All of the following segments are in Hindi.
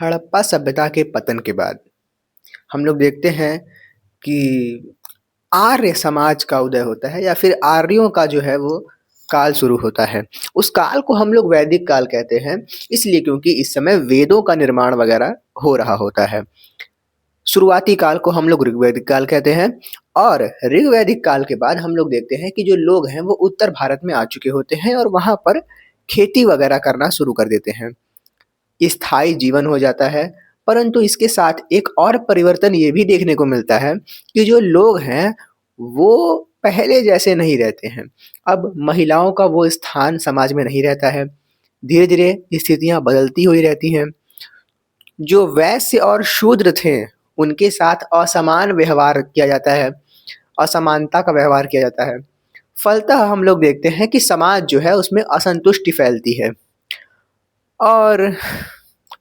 हड़प्पा सभ्यता के पतन के बाद हम लोग देखते हैं कि आर्य समाज का उदय होता है या फिर आर्यों का जो है वो काल शुरू होता है। उस काल को हम लोग वैदिक काल कहते हैं, इसलिए क्योंकि इस समय वेदों का निर्माण वगैरह हो रहा होता है। शुरुआती काल को हम लोग ऋग्वैदिक काल कहते हैं और ऋग्वैदिक काल के बाद हम लोग देखते हैं कि जो लोग हैं वो उत्तर भारत में आ चुके होते हैं और वहाँ पर खेती वगैरह करना शुरू कर देते हैं। स्थायी जीवन हो जाता है, परंतु इसके साथ एक और परिवर्तन ये भी देखने को मिलता है कि जो लोग हैं, वो पहले जैसे नहीं रहते हैं। अब महिलाओं का वो स्थान समाज में नहीं रहता है। धीरे-धीरे स्थितियाँ बदलती हुई रहती हैं। जो वैश्य और शूद्र थे, उनके साथ असमान व्यवहार किया जाता है, असमानता का व्यवहार किया जाता है। फलतः हम लोग देखते हैं कि समाज जो है उसमें असंतुष्टि फैलती है और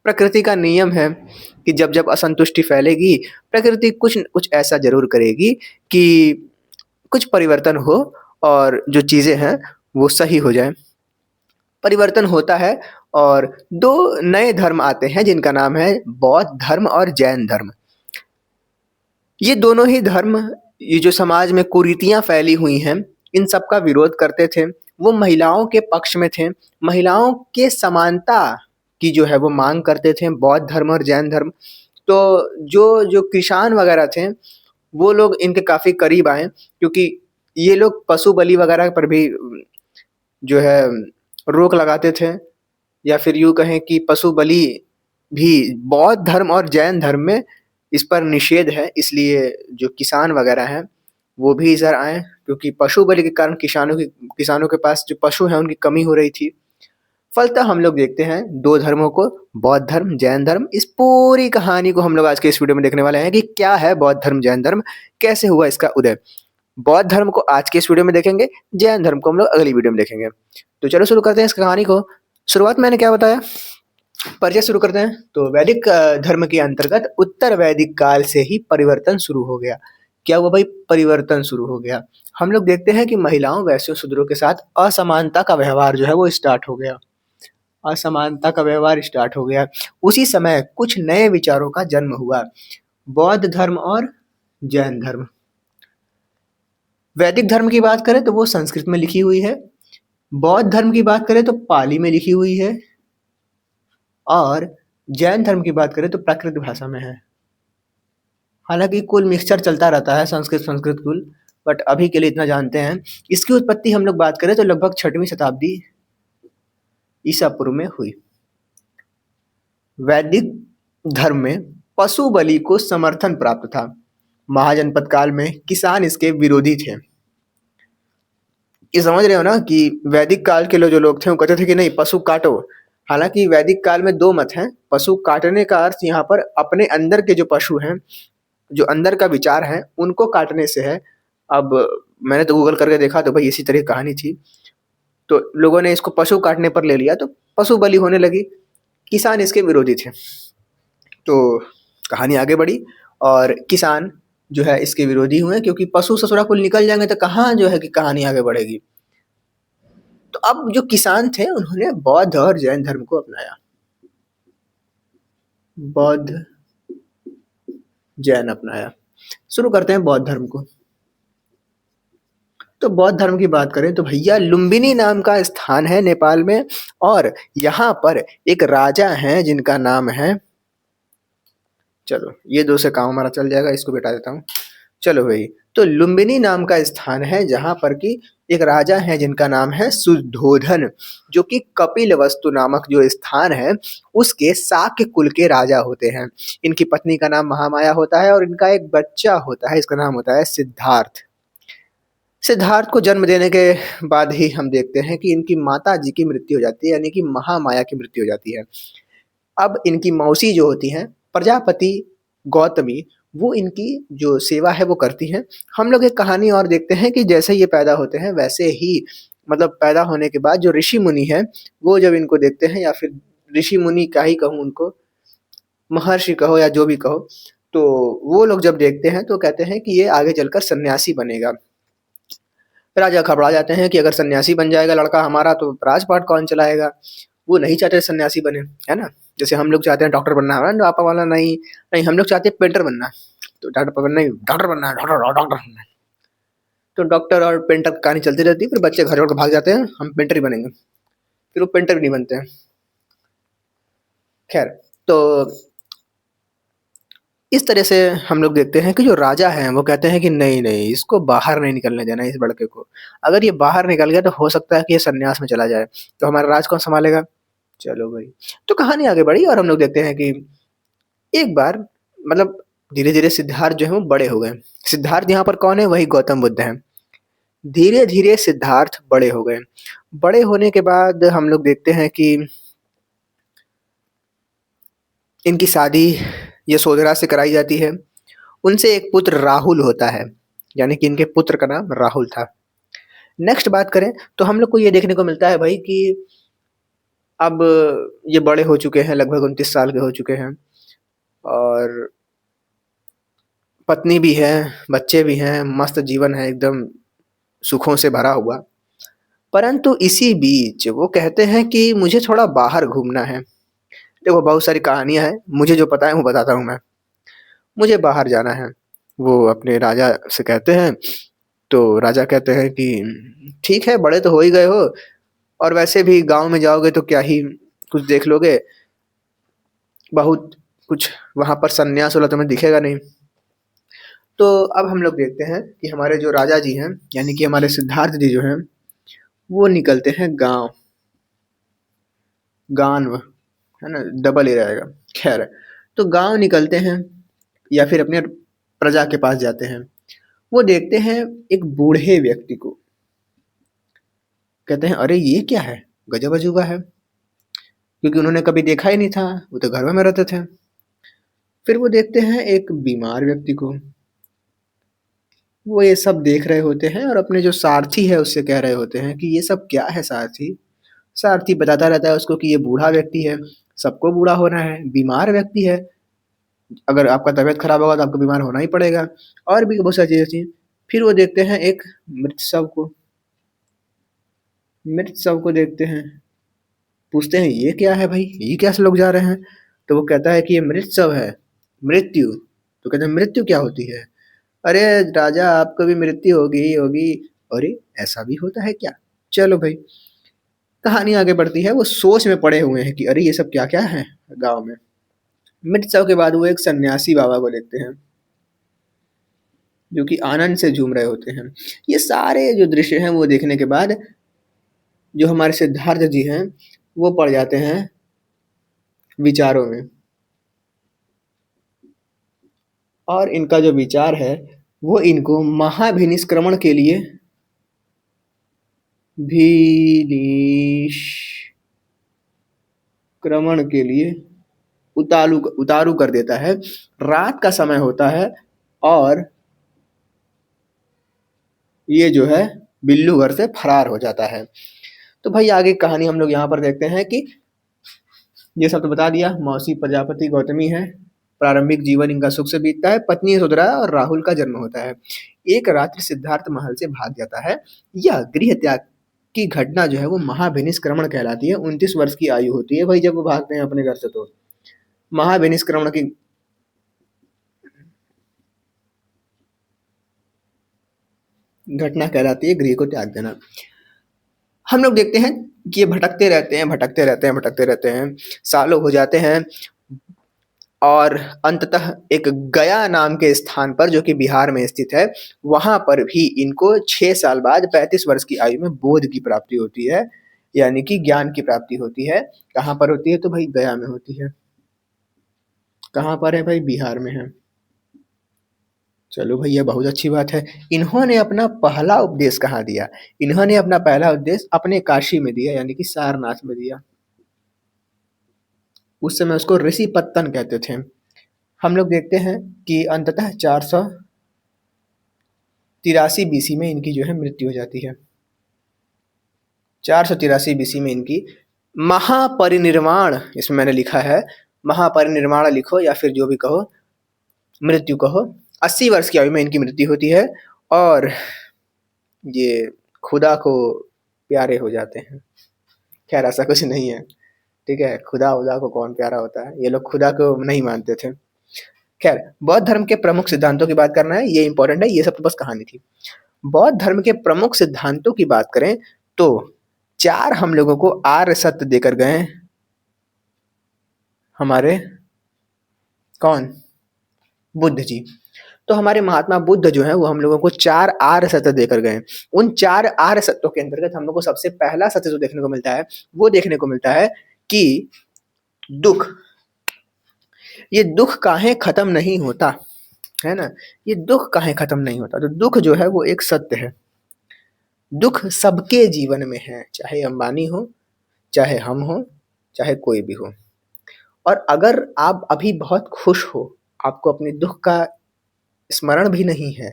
प्रकृति का नियम है कि जब-जब असंतुष्टि फैलेगी, प्रकृति कुछ न कुछ ऐसा ज़रूर करेगी कि कुछ परिवर्तन हो और जो चीज़ें हैं, वो सही हो जाएँ। परिवर्तन होता है और 2 नए धर्म आते हैं जिनका नाम है बौद्ध धर्म और जैन धर्म। ये दोनों ही धर्म, ये जो समाज में कुरीतियाँ फैली हुई हैं, इन सब का विरोध करते थे। वो महिलाओं के पक्ष में थे, महिलाओं के समानता की जो है वो माँग करते थे, बौद्ध धर्म और जैन धर्म। तो जो जो किसान वगैरह थे, वो लोग इनके काफ़ी करीब आए क्योंकि ये लोग पशु बलि वगैरह पर भी जो है रोक लगाते थे या फिर यूँ कहें कि पशु बलि भी बौद्ध धर्म और जैन धर्म में इस पर निषेध है, इसलिए जो किसान वगैरह हैं, वो भी इधर आए क्योंकि पशु बलि के कारण किसानों के पास जो पशु हैं, उनकी कमी हो रही थी। फलतः हम लोग देखते हैं 2 धर्मों को, बौद्ध धर्म, जैन धर्म। इस पूरी कहानी को हम लोग आज के इस वीडियो में देखने वाले हैं कि क्या है बौद्ध धर्म, जैन धर्म, कैसे हुआ इसका उदय। बौद्ध धर्म को आज के इस वीडियो में देखेंगे, जैन धर्म को हम लोग अगली वीडियो में देखेंगे। तो चलो शुरू करते हैं इस कहानी को। शुरुआत मैंने क्या बताया? परिचय शुरू करते हैं। तो वैदिक धर्म के अंतर्गत उत्तर वैदिक काल से ही परिवर्तन शुरू हो गया। क्या हुआ भाई? परिवर्तन शुरू हो गया। हम लोग देखते हैं कि महिलाओं, वैश्यों, शूद्रों के साथ असमानता का व्यवहार जो है वो स्टार्ट हो गया। असमानता का व्यवहार स्टार्ट हो गया। उसी समय कुछ नए विचारों का जन्म हुआ, बौद्ध धर्म और जैन धर्म। वैदिक धर्म की बात करें तो वो संस्कृत में लिखी हुई है, बौद्ध धर्म की बात करें तो पाली में लिखी हुई है और जैन धर्म की बात करें तो प्राकृत भाषा में है। हालांकि कुल मिक्सचर चलता रहता है, संस्कृत संस्कृत कुल, बट अभी के लिए इतना जानते हैं। इसकी उत्पत्ति हम लोग बात करें तो लगभग 6वीं शताब्दी ईसा पूर्व में हुई। वैदिक धर्म में पशु बलि को समर्थन प्राप्त था। महाजनपद काल में किसान इसके विरोधी थे। ये समझ रहे हो ना कि वैदिक काल के जो लोग थे वो कहते थे कि नहीं, पशु काटो। हालांकि वैदिक काल में 2 मत हैं। पशु काटने का अर्थ यहाँ पर अपने अंदर के जो पशु हैं, जो अंदर का विचार है, उनको काटने से है। अब मैंने तो गूगल करके देखा तो भाई इसी तरह की कहानी थी। तो लोगों ने इसको पशु काटने पर ले लिया तो पशु बलि होने लगी। किसान इसके विरोधी थे। तो कहानी आगे बढ़ी और किसान जो है इसके विरोधी हुए क्योंकि पशु ससुरा कुल निकल जाएंगे तो कहाँ जो है कि कहानी आगे बढ़ेगी। तो अब जो किसान थे उन्होंने बौद्ध और जैन धर्म को अपनाया। बौद्ध, जैन अपनाया। शुरू करते हैं बौद्ध धर्म को। तो बौद्ध धर्म की बात करें तो भैया लुम्बिनी नाम का स्थान है नेपाल में और यहाँ पर एक राजा हैं जिनका नाम है, चलो ये 2 से काम हमारा चल जाएगा, इसको बेटा देता हूँ। चलो भाई, तो लुम्बिनी नाम का स्थान है जहाँ पर कि एक राजा है जिनका नाम है शुद्धोधन, जो कि कपिलवस्तु नामक जो स्थान है उसके शाक्य कुल के राजा होते हैं। इनकी पत्नी का नाम महामाया होता है और इनका एक बच्चा होता है, इसका नाम होता है सिद्धार्थ। सिद्धार्थ को जन्म देने के बाद ही हम देखते हैं कि इनकी माता जी की मृत्यु हो जाती है, यानी कि महामाया की मृत्यु हो जाती है। अब इनकी मौसी जो होती हैं प्रजापति गौतमी, वो इनकी जो सेवा है वो करती हैं। हम लोग एक कहानी और देखते हैं कि जैसे ये पैदा होते हैं वैसे ही, मतलब पैदा होने के बाद जो ऋषि मुनि हैं वो जब इनको देखते हैं, या फिर ऋषि मुनि क्या ही कहूँ उनको, महर्षि कहो या जो भी कहो, तो वो लोग जब देखते हैं तो कहते हैं कि ये आगे चलकर सन्यासी बनेगा। राजा घबरा जाते हैं कि अगर सन्यासी बन जाएगा लड़का हमारा तो राजपाट कौन चलाएगा। वो नहीं चाहते सन्यासी बने, है ना। जैसे हम लोग चाहते हैं डॉक्टर बनना है ना, पापा वाला नहीं, नहीं हम लोग चाहते हैं पेंटर बनना, तो डॉक्टर बनना नहीं, डॉक्टर बनना है, डॉक्टर बनना है। तो डॉक्टर और पेंटर की कहानी चलती रहती है, फिर बच्चे घर छोड़ के भाग जाते हैं, हम पेंटर ही बनेंगे, फिर वो पेंटर भी नहीं बनते हैं। खैर, तो इस तरह से हम लोग देखते हैं कि जो राजा हैं वो कहते हैं कि नहीं नहीं, इसको बाहर नहीं निकलने देना इस लड़के को, अगर ये बाहर निकल गया तो हो सकता है कि ये सन्यास में चला जाए, तो हमारा राज कौन संभालेगा। चलो भाई, तो कहानी आगे बढ़ी और हम लोग देखते हैं कि एक बार मतलब धीरे धीरे सिद्धार्थ जो है वो बड़े हो गए। सिद्धार्थ यहाँ पर कौन है, वही गौतम बुद्ध है। धीरे धीरे सिद्धार्थ बड़े हो गए। बड़े होने के बाद हम लोग देखते हैं कि इनकी शादी यशोधरा से कराई जाती है। उनसे एक पुत्र राहुल होता है, यानी कि इनके पुत्र का नाम राहुल था। नेक्स्ट बात करें तो हम लोग को ये देखने को मिलता है भाई कि अब ये बड़े हो चुके हैं, लगभग 29 साल के हो चुके हैं, और पत्नी भी है, बच्चे भी हैं, मस्त जीवन है एकदम सुखों से भरा हुआ। परंतु इसी बीच वो कहते हैं कि मुझे थोड़ा बाहर घूमना है। देखो बहुत सारी कहानियां हैं, मुझे जो पता है वो बताता हूँ मैं। मुझे बाहर जाना है, वो अपने राजा से कहते हैं। तो राजा कहते हैं कि ठीक है, बड़े तो हो ही गए हो, और वैसे भी गांव में जाओगे तो क्या ही कुछ देख लोगे, बहुत कुछ वहां पर सन्यास वाला तुम्हें दिखेगा नहीं। तो अब हम लोग देखते हैं कि हमारे जो राजा जी हैं, यानी कि हमारे सिद्धार्थ जी जो हैं, वो निकलते हैं गांव, गांव है ना, डबल ही रहेगा। खैर, तो गांव निकलते हैं या फिर अपने प्रजा के पास जाते हैं। वो देखते हैं एक बूढ़े व्यक्ति को, कहते हैं अरे ये क्या है, गजब अजूबा है, क्योंकि उन्होंने कभी देखा ही नहीं था, वो तो घर में रहते थे। फिर वो देखते हैं एक बीमार व्यक्ति को। वो ये सब देख रहे होते हैं और अपने जो सारथी है उससे कह रहे होते हैं कि ये सब क्या है सारथी। सारथी बताता रहता है उसको कि ये बूढ़ा व्यक्ति है, सबको बूढ़ा होना है, बीमार व्यक्ति है, अगर आपका तबीयत खराब होगा तो आपको बीमार होना ही पड़ेगा, और भी बहुत सारी चीजें थी। फिर वो देखते हैं एक मृत शव को, मृत शव को देखते हैं, पूछते हैं ये क्या है भाई, ये कैसे लोग जा रहे हैं। तो वो कहता है कि ये मृत शव है, मृत्यु। तो कहते हैं मृत्यु क्या होती है, अरे राजा आपको भी मृत्यु होगी ही होगी। अरे ऐसा भी होता है क्या। चलो भाई, कहानी आगे बढ़ती है। वो सोच में पड़े हुए हैं कि अरे ये सब क्या क्या है गांव में। मृत शव के बाद वो एक सन्यासी बाबा को देखते हैं जो कि आनंद से झूम रहे होते हैं। ये सारे जो दृश्य हैं वो देखने के बाद जो हमारे सिद्धार्थ जी हैं वो पड़ जाते हैं विचारों में, और इनका जो विचार है वो इनको महाभिनिष्क्रमण के लिए क्रमण के लिए उतारू उतारू कर देता है। रात का समय होता है और ये जो है बिल्लू घर से फरार हो जाता है। तो भाई आगे कहानी हम लोग यहाँ पर देखते हैं कि ये सब तो बता दिया, मौसी प्रजापति गौतमी है, प्रारंभिक जीवन इनका सुख से बीतता है, पत्नी यशोधरा और राहुल का जन्म होता है। एक रात्रि सिद्धार्थ महल से भाग जाता है। यह गृह त्याग की घटना जो है वो महाभिनिष्क्रमण कहलाती है। 29 वर्ष की आयु होती है भाई जब वो भागते हैं अपने घर से, तो महाभिनिष्क्रमण की घटना कहलाती है गृह को त्याग देना। हम लोग देखते हैं कि ये भटकते रहते हैं, भटकते रहते हैं, भटकते रहते हैं, सालों हो जाते हैं, और अंततः एक गया नाम के स्थान पर जो कि बिहार में स्थित है, वहां पर भी इनको 6 साल बाद 35 वर्ष की आयु में बोध की प्राप्ति होती है, यानी कि ज्ञान की प्राप्ति होती है। कहाँ पर होती है, तो भाई गया में होती है। कहाँ पर है भाई, बिहार में है। चलो भैया बहुत अच्छी बात है। इन्होंने अपना पहला उपदेश कहाँ दिया, इन्होंने अपना पहला उपदेश अपने काशी में दिया, यानी कि सारनाथ में दिया। उस समय उसको ऋषि पत्तन कहते थे। हम लोग देखते हैं कि अंततः 483 बीसी में इनकी जो है मृत्यु हो जाती है। 483 बीसी में इनकी महापरिनिर्वाण, इसमें मैंने लिखा है महापरिनिर्वाण लिखो या फिर जो भी कहो, मृत्यु कहो। 80 वर्ष की आयु में इनकी मृत्यु होती है और ये खुदा को प्यारे हो जाते हैं। खैर ऐसा कुछ नहीं है, ठीक है, खुदा-वुदा को कौन प्यारा होता है, ये लोग खुदा को नहीं मानते थे। खैर, बौद्ध धर्म के प्रमुख सिद्धांतों की बात करना है, ये इम्पोर्टेंट है, ये सब तो बस कहानी थी। बौद्ध धर्म के प्रमुख सिद्धांतों की बात करें तो 4 हम लोगों को आर्य सत्य देकर गए हमारे कौन? बुद्ध जी। तो हमारे महात्मा बुद्ध जो हैं वो हम लोगों को 4 आर्य सत्य देकर गए। उन 4 आर्य सत्यों के अंतर्गत हम लोग को सबसे पहला सत्य जो देखने को मिलता है, वो देखने को मिलता है कि दुःख, ये दुःख काहे खत्म नहीं होता, है ना? ये दुःख काहे खत्म नहीं होता? तो दुःख जो है वो एक सत्य है। दुःख सबके जीवन में है, चाहे अंबानी हो, चाहे हम हो, चाहे कोई भी हो। और अगर आप अभी बहुत खुश हो, आपको अपने दुःख का स्मरण भी नहीं है,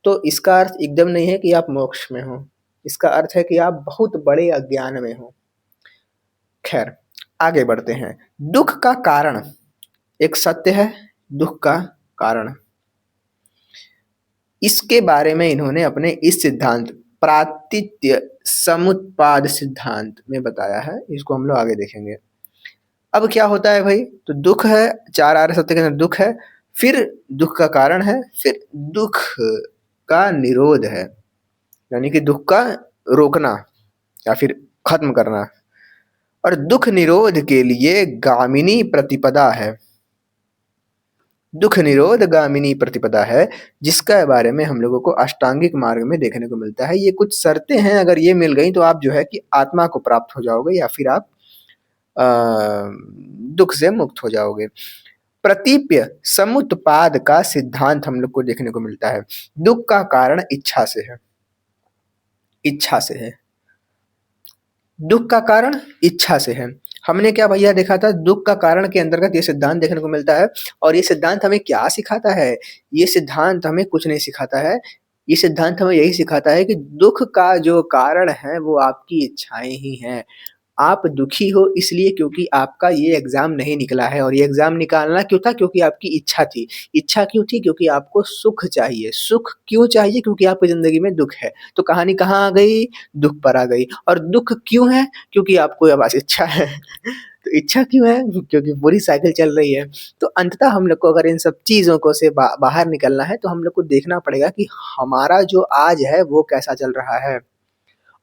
तो इसका अर्थ एकदम नहीं है कि आप मोक्ष में हो। इसका अर्थ है कि आप बहुत बड़े अज्ञान में हो। खैर, आगे बढ़ते हैं। दुःख का कारण एक सत्य है, दुःख का कारण। इसके बारे में इन्होंने अपने इस सिद्धांत प्रातित्य समुत्पाद सिद्धांत में बताया है। इसको हम लोग आगे देखेंगे। अब क्या होता है भाई? तो दुःख है, 4 आर्य सत्य के अंदर दुःख है, फिर दुःख का कारण है, फिर दुःख का निरोध है, यानी कि दुःख का रोकना या फिर खत्म करना। और दुःख निरोध के लिए गामिनी प्रतिपदा है। दुःख निरोध गामिनी प्रतिपदा है, जिसका बारे में हम लोगों को अष्टांगिक मार्ग में देखने को मिलता है। ये कुछ शर्तें हैं, अगर ये मिल गई तो आप जो है कि आत्मा को प्राप्त हो जाओगे या फिर आप दुःख से मुक्त हो जाओगे। प्रतीप्य समुत्पाद का सिद्धांत हम लोग को देखने को मिलता है। दुःख का कारण इच्छा से है, इच्छा से है। दुःख का कारण इच्छा से है। हमने क्या भैया देखा था? दुःख का कारण के अंतर्गत ये सिद्धांत देखने को मिलता है। और ये सिद्धांत हमें क्या सिखाता है? ये सिद्धांत हमें कुछ नहीं सिखाता है। ये सिद्धांत हमें यही सिखाता है कि दुःख का जो कारण है वो आपकी इच्छाएं ही हैं। आप दुखी हो इसलिए क्योंकि आपका ये एग्ज़ाम नहीं निकला है, और ये एग्ज़ाम निकालना क्यों था? क्योंकि आपकी इच्छा थी। इच्छा क्यों थी? क्योंकि आपको सुख चाहिए। सुख क्यों चाहिए? क्योंकि आपकी ज़िंदगी में दुःख है। तो कहानी कहाँ आ गई? दुःख पर आ गई। और दुःख क्यों है? क्योंकि आपको ये बस इच्छा है। तो इच्छा क्यों है? क्योंकि पूरी साइकिल चल रही है। तो अंततः हम लोग को अगर इन सब चीज़ों को से बाहर निकलना है, तो हम लोग को देखना पड़ेगा कि हमारा जो आज है वो कैसा चल रहा है।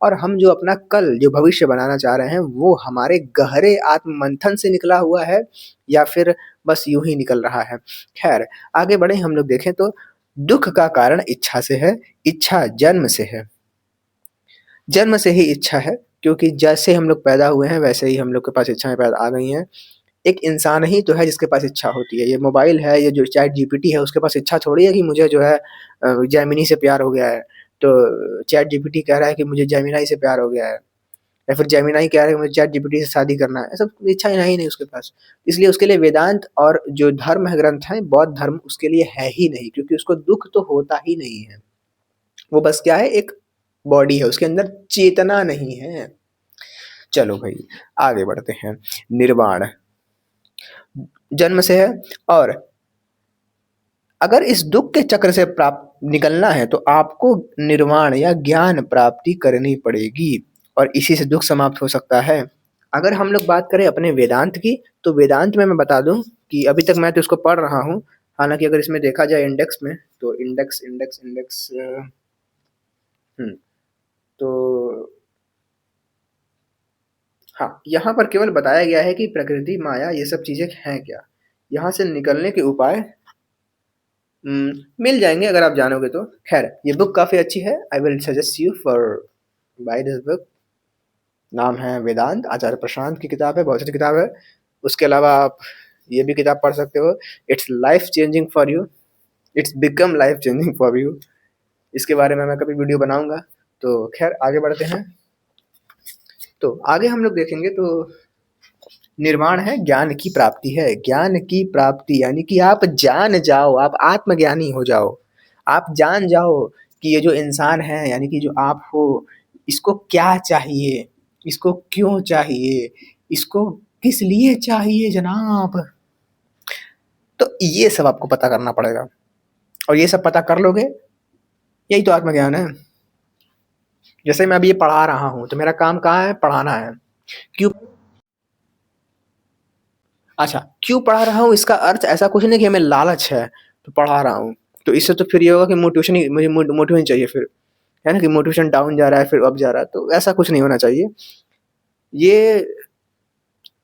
और हम जो अपना कल जो भविष्य बनाना चाह रहे हैं वो हमारे गहरे आत्म-मंथन से निकला हुआ है या फिर बस यूँ ही निकल रहा है। ख़ैर, आगे बढ़ें, हम लोग देखें तो दुःख का कारण इच्छा से है, इच्छा जन्म से है। जन्म से ही इच्छा है, क्योंकि जैसे हम लोग पैदा हुए हैं वैसे ही हम लोग के पास इच्छाएँ पैदा आ गई हैं। एक इंसान ही तो है जिसके पास इच्छा होती है। ये मोबाइल है, ये जो चैट जीपीटी है, उसके पास इच्छा थोड़ी है कि मुझे जो है जेमिनी से प्यार हो गया है। तो चैट जीपीटी कह रहा है कि मुझे जेमिनी से प्यार हो गया है, या फिर जेमिनी कह रहा है कि मुझे चैट जीपीटी से शादी करना है। ऐसा इच्छाएँ है ही नहीं उसके पास। इसलिए उसके लिए वेदांत और जो धर्म है, ग्रंथ हैं, बौद्ध धर्म उसके लिए है ही नहीं, क्योंकि उसको दुःख तो होता ही नहीं है। वो बस क्या है, एक बॉडी है, उसके अंदर चेतना नहीं है। चलो भई, आगे बढ़ते हैं। निर्वाण जन्म से है, और अगर इस दुःख के चक्र से प्राप्त निकलना है तो आपको निर्वाण या ज्ञान प्राप्ति करनी पड़ेगी, और इसी से दुःख समाप्त हो सकता है। अगर हम लोग बात करें अपने वेदांत की, तो वेदांत में मैं बता दूँ कि अभी तक मैं तो इसको पढ़ रहा हूँ। हालाँकि अगर इसमें देखा जाए इंडेक्स में, तो इंडेक्स इंडेक्स इंडेक्स हुँ, तो हाँ, यहाँ पर केवल बताया गया है कि प्रकृति, माया ये सब चीज़ें हैं क्या? यहाँ से निकलने के उपाय मिल जाएँगे अगर आप जानोगे तो। ख़ैर, ये बुक काफ़ी अच्छी है। I will suggest you for buy this book. नाम है वेदांत, आचार्य प्रशांत की किताब है, बहुत अच्छी किताब है। उसके अलावा आप ये भी किताब पढ़ सकते हो, it's life changing for you, it's become life changing for you. इसके बारे में मैं कभी वीडियो बनाऊँगा। तो ख़ैर, आगे बढ़ते हैं। तो आगे हम लोग देखेंगे तो निर्वाण है, ज्ञान की प्राप्ति है। ज्ञान की प्राप्ति यानी कि आप जान जाओ, आप आत्मज्ञानी हो जाओ। आप जान जाओ कि ये जो इंसान है, यानी कि जो आप हो, इसको क्या चाहिए, इसको क्यों चाहिए, इसको किस लिए चाहिए जनाब। तो ये सब आपको पता करना पड़ेगा, और ये सब पता कर लोगे, यही तो आत्मज्ञान है। जैसे मैं अभी ये पढ़ा रहा हूँ, तो मेरा काम कहाँ है? पढ़ाना है। क्यों? अच्छा, क्यों पढ़ा रहा हूँ इसका अर्थ ऐसा कुछ नहीं कि हमें लालच है तो पढ़ा रहा हूँ। तो इससे तो फिर ये होगा कि मोटिवेशन ही मुझे मोटिवेशन चाहिए फिर, है ना? कि मोटिवेशन डाउन जा रहा है फिर अप जा रहा है, तो ऐसा कुछ नहीं होना चाहिए। ये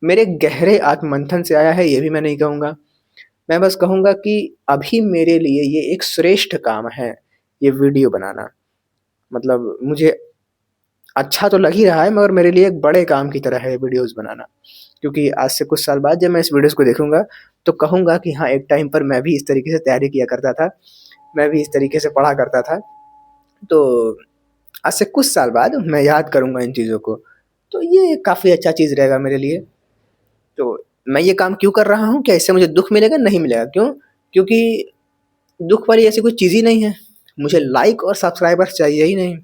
मेरे गहरे आत्ममंथन से आया है, ये भी मैं नहीं कहूँगा। मैं बस कहूँगा कि अभी मेरे लिए ये एक श्रेष्ठ काम है, ये वीडियो बनाना। मतलब मुझे अच्छा तो लग ही रहा है, मगर मेरे लिए एक बड़े काम की तरह है वीडियोज़ बनाना। क्योंकि आज से कुछ साल बाद जब मैं इस वीडियोज़ को देखूँगा, तो कहूँगा कि हाँ, एक टाइम पर मैं भी इस तरीके से तैयारी किया करता था, मैं भी इस तरीके से पढ़ा करता था। तो आज से कुछ साल बाद मैं याद करूँगा इन चीज़ों को, तो ये काफ़ी अच्छा चीज़ रहेगा मेरे लिए। तो मैं ये काम क्यों कर रहा हूँ? क्या इससे मुझे दुःख मिलेगा? नहीं मिलेगा। क्यों? क्योंकि दुःख वाली ऐसी कोई चीज़ ही नहीं है। मुझे लाइक और सब्सक्राइबर्स चाहिए ही नहीं।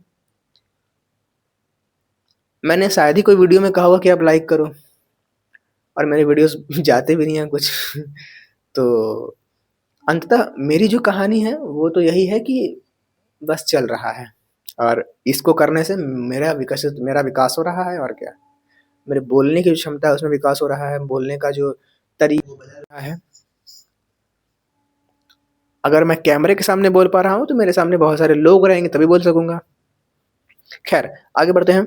मैंने शायद ही कोई वीडियो में कहा होगा कि आप लाइक करो, और मेरे वीडियोज़ जाते भी नहीं हैं कुछ। तो अंततः मेरी जो कहानी है वो तो यही है कि बस चल रहा है, और इसको करने से मेरा विकास हो रहा है, और क्या। मेरे बोलने की जो क्षमता है उसमें विकास हो रहा है, बोलने का जो तरीका वो बदल रहा है। अगर मैं कैमरे के सामने बोल पा रहा हूँ तो मेरे सामने बहुत सारे लोग रहेंगे तभी बोल सकूँगा। खैर, आगे बढ़ते हैं।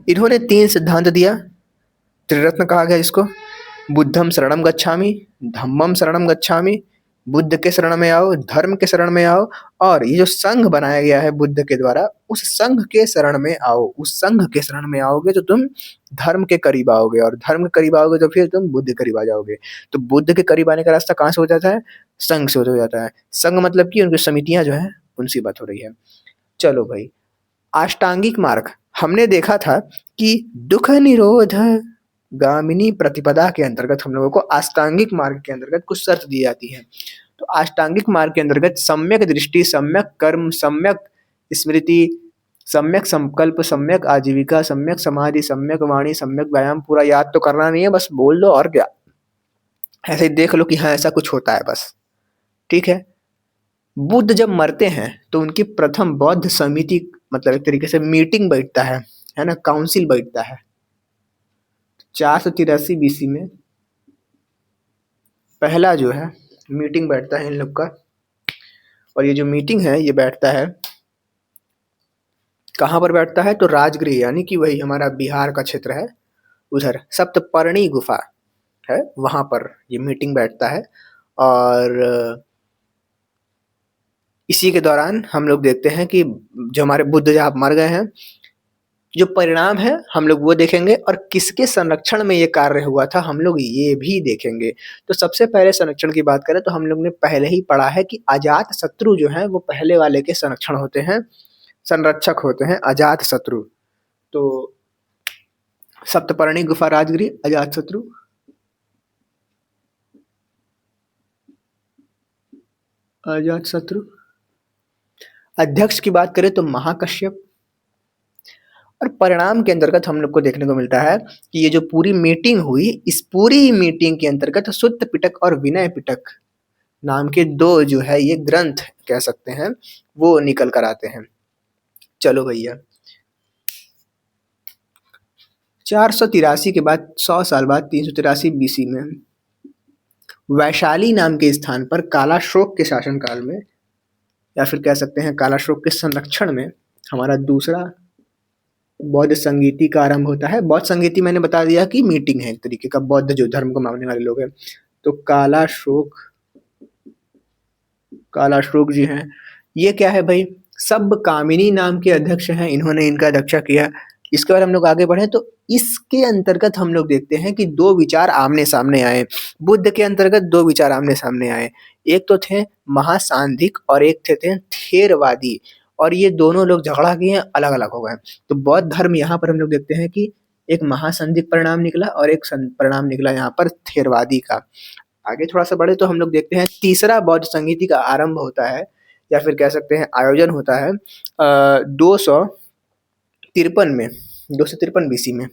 इन्होंने 3 सिद्धांत दिया, त्रिरत्न कहा गया जिसको। बुद्धं शरणं गच्छामि, धम्मं शरणं गच्छामि, बुद्ध के शरण में आओ, धर्म के शरण में आओ, और ये जो संघ बनाया गया है बुद्ध के द्वारा, उस संघ के शरण में आओ। उस संघ के शरण में आओगे तो तुम धर्म के करीब आओगे, और धर्म के करीब आओगे तो फिर तुम बुद्ध के करीब आ जाओगे। तो बुद्ध के करीब आने का रास्ता कहाँ से हो जाता है? संघ से हो जाता है। संघ मतलब कि उनकी समितियाँ जो हैं, उनसे बात हो रही है। चलो भाई, अष्टांगिक मार्ग हमने देखा था कि दुख निरोध गामिनी प्रतिपदा के अंतर्गत हम लोगों को अष्टांगिक मार्ग के अंतर्गत कुछ शर्त दी जाती है। तो अष्टांगिक मार्ग के अंतर्गत सम्यक दृष्टि, सम्यक कर्म, सम्यक स्मृति, सम्यक संकल्प, सम्यक आजीविका, सम्यक समाधि, सम्यक वाणी, सम्यक व्यायाम, पूरा याद तो करना नहीं है, बस बोल दो और क्या। ऐसे ही देख लो कि हाँ, ऐसा कुछ होता है बस। ठीक है। बुद्ध जब मरते हैं तो उनकी प्रथम बौद्ध समिति, मतलब एक तरीके से मीटिंग बैठता है ना, काउंसिल बैठता है 483 बीसी में। पहला जो है मीटिंग बैठता है इन लोग का, और ये जो मीटिंग है ये बैठता है कहाँ पर बैठता है? तो राजगृह, यानी कि वही हमारा बिहार का क्षेत्र है, उधर सप्तपर्णी गुफा है, वहां पर ये मीटिंग बैठता है। और इसी के दौरान हम लोग देखते हैं कि जो हमारे बुद्ध जहाँ मर गए हैं, जो परिणाम है हम लोग वो देखेंगे, और किसके संरक्षण में ये कार्य हुआ था हम लोग ये भी देखेंगे। तो सबसे पहले संरक्षण की बात करें तो हम लोग ने पहले ही पढ़ा है कि अजात शत्रु जो है वो पहले वाले के संरक्षण होते हैं, संरक्षक होते हैं अजात शत्रु। तो सप्तपर्णी गुफा, राजगृह, अजात शत्रु। अजात शत्रु अध्यक्ष की बात करें तो महाकश्यप। और परिणाम के अंतर्गत हम लोग को देखने को मिलता है कि ये जो पूरी मीटिंग हुई, इस पूरी मीटिंग के अंतर्गत सुत्त पिटक और विनय पिटक नाम के 2 जो है ये ग्रंथ कह सकते हैं, वो निकल कर आते हैं। चलो भैया, 483 के बाद 100 साल बाद 383 बीसी में वैशाली नाम के स्थान पर कालाशोक के शासनकाल में, या फिर कह सकते हैं कालाशोक के संरक्षण में, हमारा दूसरा बौद्ध संगीति का आरंभ होता है। बौद्ध संगीति मैंने बता दिया कि मीटिंग है एक तरीके का, बौद्ध जो धर्म को मानने वाले लोग हैं। तो कालाशोक जी हैं, ये क्या है भाई? सब कामिनी नाम के अध्यक्ष हैं, इन्होंने इनका अध्यक्षा किया। इसके बाद हम लोग आगे बढ़े तो इसके अंतर्गत हम लोग देखते हैं कि 2 विचार आमने सामने आए। बुद्ध के अंतर्गत 2 विचार आमने सामने आए। एक तो थे महासांधिक और एक थे थेरवादी, और ये दोनों लोग झगड़ा किए, अलग अलग हो गए। तो बौद्ध धर्म यहाँ पर हम लोग देखते हैं कि एक महासांधिक परिणाम निकला और एक परिणाम निकला यहाँ पर थेरवादी का। आगे थोड़ा सा बढ़े तो हम लोग देखते हैं तीसरा बौद्ध संगीति का आरंभ होता है, या फिर कह सकते हैं आयोजन होता है 253 में, 253 बीसी में।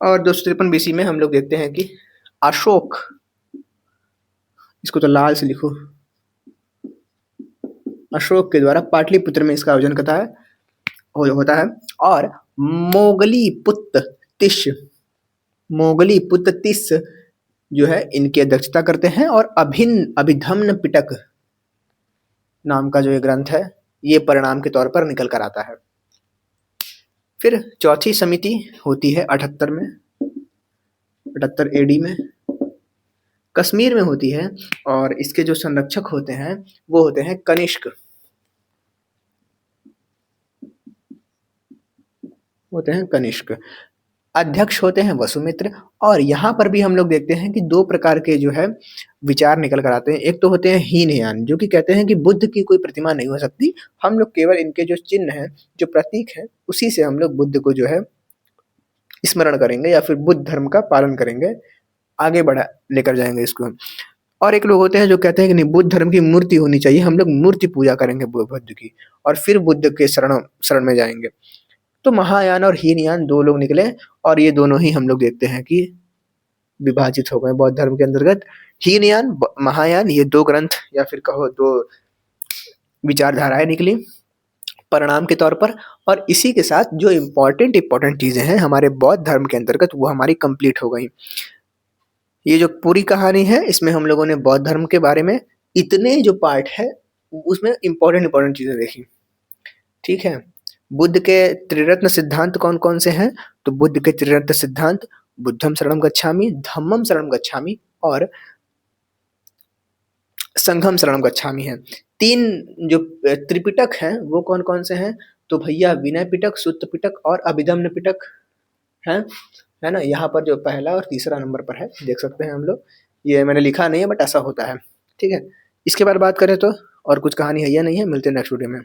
और 253 बीसी में हम लोग देखते हैं कि अशोक, इसको तो लाल से लिखो, अशोक के द्वारा पाटलिपुत्र में इसका आयोजन होता है। और मोगली पुत्र तिश मोगली पुत्तिस जो है इनकी अध्यक्षता करते हैं, और अभिन्न अभिधम्न पिटक नाम का जो ये ग्रंथ है ये परिणाम के तौर पर निकल कर आता है। फिर चौथी समिति होती है 78 में, 78 एडी में, कश्मीर में होती है, और इसके जो संरक्षक होते हैं वो होते हैं कनिष्क, अध्यक्ष होते हैं वसुमित्र। और यहाँ पर भी हम लोग देखते हैं कि दो प्रकार के जो है विचार निकल कर आते हैं। एक तो होते हैं हीनयान, जो कि कहते हैं कि बुद्ध की कोई प्रतिमा नहीं हो सकती, हम लोग केवल इनके जो चिन्ह हैं, जो प्रतीक हैं, उसी से हम लोग बुद्ध को जो है स्मरण करेंगे या फिर बुद्ध धर्म का पालन करेंगे, आगे बढ़ा लेकर जाएंगे इसको। और एक लोग होते हैं जो कहते हैं कि नहीं, बुद्ध धर्म की मूर्ति होनी चाहिए, हम लोग मूर्ति पूजा करेंगे बुद्ध की, और फिर बुद्ध के शरण में जाएंगे। तो महायान और हीनयान दो लोग निकले, और ये दोनों ही हम लोग देखते हैं कि विभाजित हो गए बौद्ध धर्म के अंतर्गत। हीनयान, महायान, ये दो ग्रंथ या फिर कहो दो विचारधाराएं निकली परिणाम के तौर पर। और इसी के साथ जो इम्पोर्टेंट चीजें हैं हमारे बौद्ध धर्म के अंतर्गत वो हमारी कंप्लीट हो गई। ये जो पूरी कहानी है इसमें हम लोगों ने बौद्ध धर्म के बारे में इतने जो पार्ट है उसमें इम्पोर्टेंट चीजें देखी। ठीक है, बुद्ध के त्रिरत्न सिद्धांत कौन कौन से हैं? तो बुद्ध के त्रिरत्न सिद्धांत बुद्धम शरणम गच्छामि, धम्मम शरणम गच्छामि और संघम शरणम गच्छामि है। तीन जो त्रिपिटक हैं वो कौन कौन से हैं? तो भैया विनय पिटक, सुत्त पिटक और अभिधम्न पिटक है ना। यहाँ पर जो पहला और तीसरा नंबर पर है देख सकते हैं हम लोग, ये मैंने लिखा नहीं है बट ऐसा होता है। ठीक है, इसके बारे में बात करें तो और कुछ कहानी है या नहीं है, मिलते हैं नेक्स्ट वीडियो में।